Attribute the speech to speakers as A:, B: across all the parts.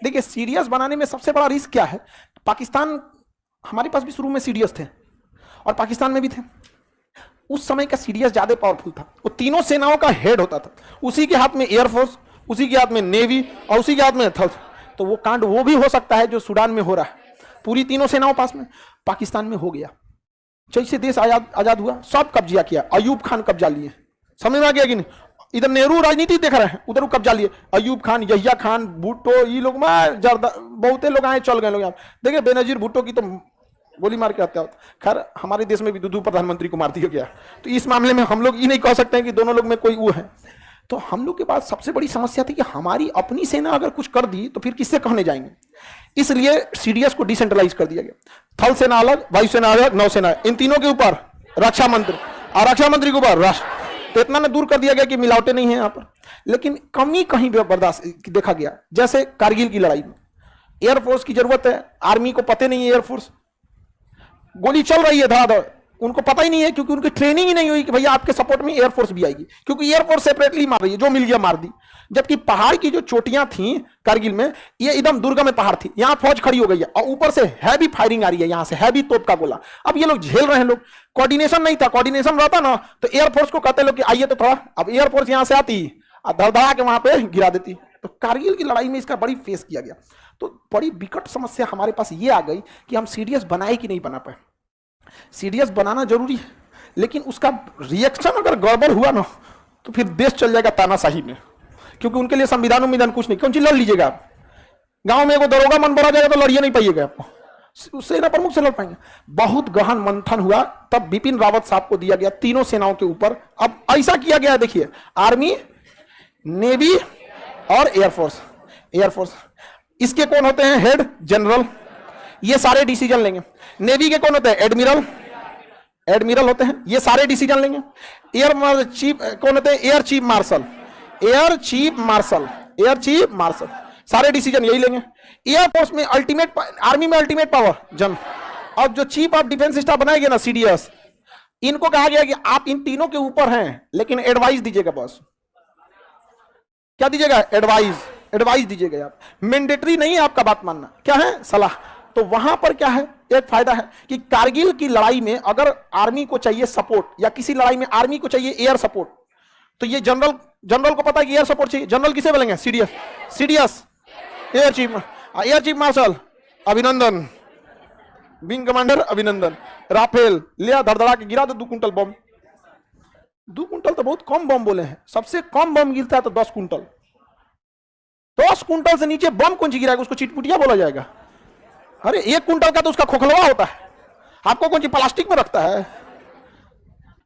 A: देखिए सीडीएस बनाने में सबसे बड़ा रिस्क क्या है, पाकिस्तान, हमारे पास भी शुरू में सीडीएस थे और पाकिस्तान में भी थे। उस समय का सीडीएस ज्यादा पावरफुल था, वो तीनों सेनाओं का हेड होता था, उसी के हाथ में एयरफोर्स, उसी के हाथ में नेवी और उसी के हाथ में थल। तो वो कांड वो भी हो सकता है जो सूडान में हो रहा है, पूरी तीनों सेनाओं पास में। पाकिस्तान में हो गया, जैसे देश आजाद हुआ सब कब्जा किया, अयूब खान कब्जा लिए, समझ में आ गया कि नहीं? इधर नेहरू राजनीति देख रहे हैं, उधर वो कब्जा लिए, अयूब खान, यहिया खान, भुट्टो, ये लोग बहुते लोग आए चल गए लोग यहाँ। देखिए बेनजीर भुट्टो की तो गोली मार के हत्या होता। खैर हमारे देश में भी दो प्रधानमंत्री को मार दिया गया, तो इस मामले में हम लोग ये नहीं कह सकते हैं कि दोनों लोग में कोई वो है। तो हम लोग के पास सबसे बड़ी समस्या थी कि हमारी अपनी सेना अगर कुछ कर दी तो फिर किससे कहने जाएंगे, इसलिए सीडीएस को डिसेंट्रलाइज कर दिया गया। थल सेना अलग, वायुसेना अलग, नौसेना, इन तीनों के ऊपर रक्षा मंत्री और रक्षा मंत्री के ऊपर राष्ट्र। तो इतना ने दूर कर दिया गया कि मिलावटें नहीं है यहाँ पर। लेकिन कमी कहीं बर्दाश्त देखा गया, जैसे कारगिल की लड़ाई में एयरफोर्स की जरूरत है, आर्मी को पता नहीं है, एयरफोर्स गोली चल रही है धड़ाधड़, उनको पता ही नहीं है क्योंकि उनकी ट्रेनिंग ही नहीं हुई कि भैया आपके सपोर्ट में एयरफोर्स भी आएगी, क्योंकि एयरफोर्स सेपरेटली मार रही है, जो मिल गया मार दी। जबकि पहाड़ की जो चोटियां थी कारगिल में, ये एकदम दुर्गम में पहाड़ थी, यहां फौज खड़ी हो गई है और ऊपर से हैवी फायरिंग आ रही है, यहां से हैवी तोप का गोला। अब ये लोग झेल रहे हैं, लोग कोऑर्डिनेशन नहीं था, कोऑर्डिनेशन रहता ना तो एयरफोर्स को कहते लोग कि आइए तो थोड़ा, अब एयरफोर्स यहां से आती और धड़धड़ा के वहां पे गिरा देती। तो कारगिल की लड़ाई में इसका बड़ी फेस किया गया। तो बड़ी विकट समस्या हमारे पास ये आ गई कि हम सीडीएस बनाए कि नहीं बना पाए। सीडीएस बनाना जरूरी है, लेकिन उसका रिएक्शन अगर गड़बड़ हुआ ना तो फिर देश चल जाएगा तानाशाही में, क्योंकि उनके लिए संविधान उम्मीदान कुछ नहीं। कौन सी लड़ लीजिएगा आप, गांव में एगो दरोगा मन बढ़ा जाएगा तो लड़िए नहीं पाइएगा, आपको सेना प्रमुख से लड़ पाएंगे। बहुत गहन मंथन हुआ, तब बिपिन रावत साहब को दिया गया तीनों सेनाओं के ऊपर। अब ऐसा किया गया, देखिए आर्मी, नेवी और एयरफोर्स। एयरफोर्स इसके कौन होते हैं, हेड जनरल, ये सारे डिसीजन लेंगे। नेवी के कौन होते हैं, एडमिरल, एडमिरल होते हैं, ये सारे डिसीजन लेंगे। एयर चीफ कौन होते हैं, air chief marshal, air chief marshal, air chief marshal, सारे डिसीजन यही लेंगे। एयरफोर्स में अल्टीमेट, आर्मी में अल्टीमेट पावर जन। अब जो चीफ ऑफ डिफेंस स्टाफ बनाएंगे ना सीडीएस, इनको कहा गया कि आप इन तीनों के ऊपर हैं, लेकिन एडवाइस दीजिएगा बस। क्या दीजिएगा, एडवाइस, एडवाइस दीजिएगा आप, मैंडेटरी नहीं है आपका बात मानना, क्या है, सलाह। तो वहां पर क्या है, एक फायदा है कि कारगिल की लड़ाई में अगर आर्मी को चाहिए सपोर्ट, या किसी लड़ाई में आर्मी को चाहिए एयर सपोर्ट, तो ये जनरल को पता है कि एयर सपोर्ट चाहिए। जनरल किसे बोलेंगे, CDS, CDS air chief marshal अभिनंदन, विंग कमांडर अभिनंदन, राफेल लिया, धड़धड़ा के गिरा दो 2 कुंटल बम। 2 कुंटल तो बहुत कम बम बोले हैं, सबसे कम बम गिरता है तो 10 कुंटल। 10 कुंटल से नीचे बम कौन सी गिराएगा, उसको चिटपुटिया बोला जाएगा। अरे 1 कुंटल का तो उसका खोखलवा होता है, आपको कौन सी प्लास्टिक में रखता है।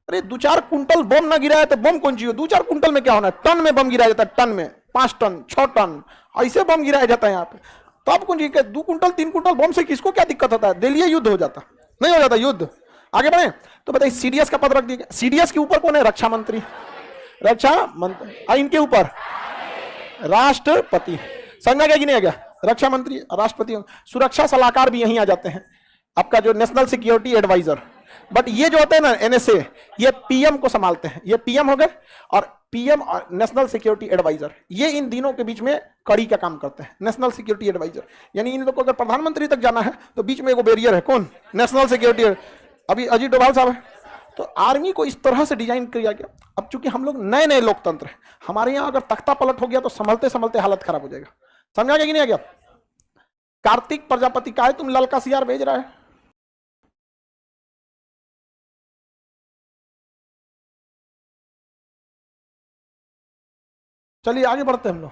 A: अरे 2-4 कुंटल बम ना गिराया तो बम कौन सी हो, 2-4 कुंटल में क्या होना है, टन में बम गिराया जाता है, टन में 5 टन 6 टन ऐसे बम गिराया जाता है यहाँ पे। तो आप कौन सी 2 कुंटल 3 कुंटल बम से किसको क्या दिक्कत होता है, दिल्ली युद्ध हो जाता, नहीं हो जाता युद्ध। आगे बढ़े तो बताइए, सीडीएस का पद रख दिया। सीडीएस के ऊपर कौन है, रक्षा मंत्री, रक्षा मंत्री, इनके ऊपर राष्ट्रपति, समझा गया कि नहीं आ गया, रक्षा मंत्री, राष्ट्रपति। सुरक्षा सलाहकार भी यहीं आ जाते हैं, आपका जो नेशनल सिक्योरिटी एडवाइजर। बट ये जो होते हैं ना एनएसए, ये पीएम को संभालते हैं, ये पीएम हो गए, और पीएम और नेशनल सिक्योरिटी एडवाइजर, ये इन दिनों के बीच में कड़ी का काम करते हैं। नेशनल सिक्योरिटी एडवाइजर यानी इन लोग को अगर प्रधानमंत्री तक जाना है तो बीच में एगो बैरियर है, कौन, नेशनल सिक्योरिटी, अभी अजीत डोभाल साहब है। तो आर्मी को इस तरह से डिजाइन किया गया। अब चूंकि हम लोग नए नए लोकतंत्र हैं, हमारे यहाँ अगर तख्ता पलट हो गया तो संभलते संभलते हालत खराब हो जाएगा। समझा गया कि नहीं आ गया। कार्तिक प्रजापति का है, तुम ललका सियार भेज रहा है। चलिए आगे बढ़ते हैं हम लोग।